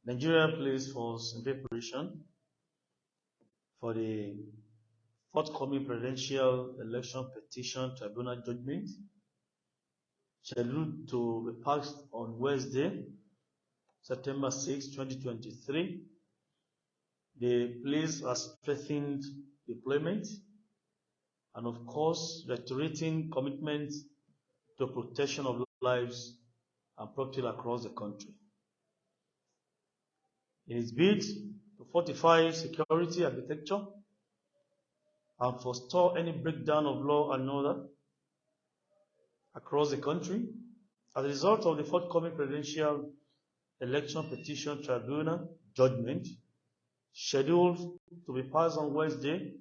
Nigerian Police Force in preparation for the forthcoming presidential election petition tribunal judgment scheduled to be passed on Wednesday, September 6, 2023. The police has strengthened deployment and, of course, reiterating commitment to protection of lives and property across the country. In its bid to fortify security architecture and forestall any breakdown of law and order across the country, as a result of the forthcoming presidential election petition tribunal judgment scheduled to be passed on Wednesday,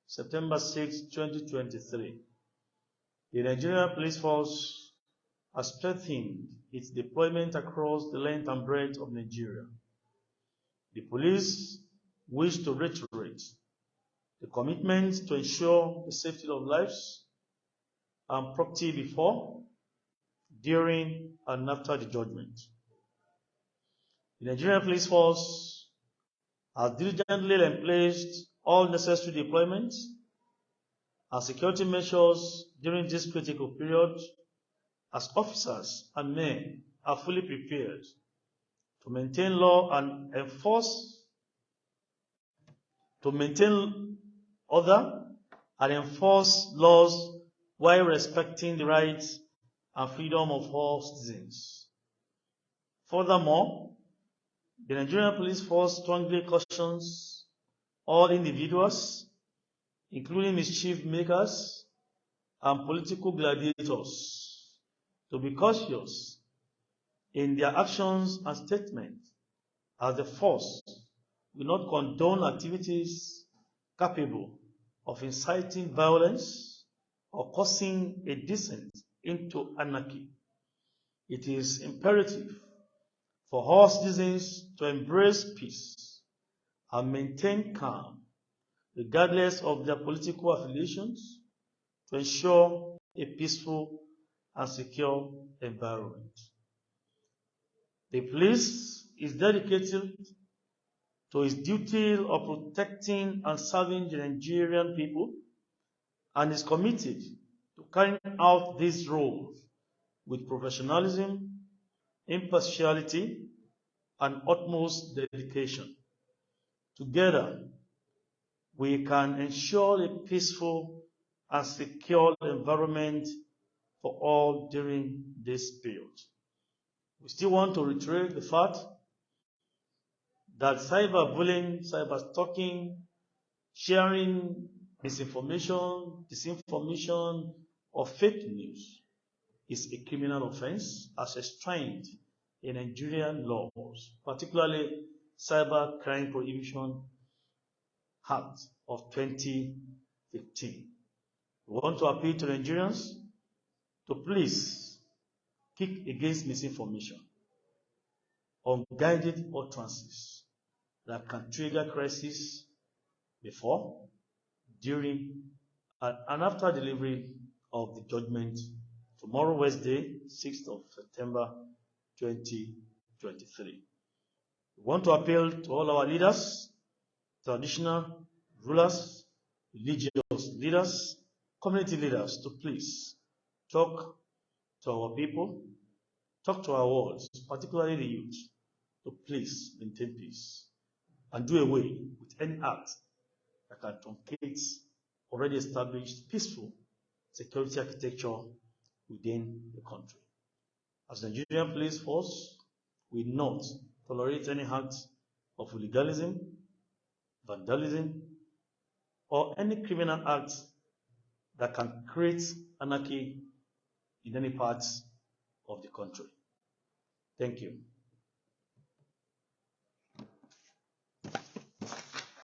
September 6, 2023, the Nigerian Police Force has strengthened its deployment across the length and breadth of Nigeria. The police wish to reiterate the commitment to ensure the safety of lives and property before, during, and after the judgment. The Nigerian Police Force has diligently emplaced all necessary deployments and security measures during this critical period, as officers and men are fully prepared to maintain law and maintain order and enforce laws while respecting the rights and freedom of all citizens. Furthermore, the Nigerian Police Force strongly cautions all individuals, including mischief makers and political gladiators, to be cautious in their actions and statements, as the force will not condone activities capable of inciting violence or causing a descent into anarchy. It is imperative for all citizens to embrace peace and maintain calm, regardless of their political affiliations, to ensure a peaceful and secure environment. The police is dedicated to its duty of protecting and serving the Nigerian people and is committed to carrying out these roles with professionalism, impartiality, and utmost dedication. Together, we can ensure a peaceful and secure environment for all during this period. We still want to reiterate the fact that cyberbullying, cyberstalking, sharing misinformation, disinformation, or fake news is a criminal offense as enshrined in Nigerian laws, particularly Cyber Crime Prohibition Act of 2015. We want to appeal to Nigerians to please kick against misinformation, unguided utterances that can trigger crisis before, during, and after delivery of the judgment tomorrow, Wednesday, 6th of September 2023. We want to appeal to all our leaders, traditional rulers, religious leaders, community leaders to please talk to our people, talk to our world, particularly the youth, to please maintain peace and do away with any act that can truncate already established peaceful security architecture within the country. As the Nigerian Police Force, we will not tolerate any act of illegalism, vandalism, or any criminal act that can create anarchy in any parts of the country. Thank you.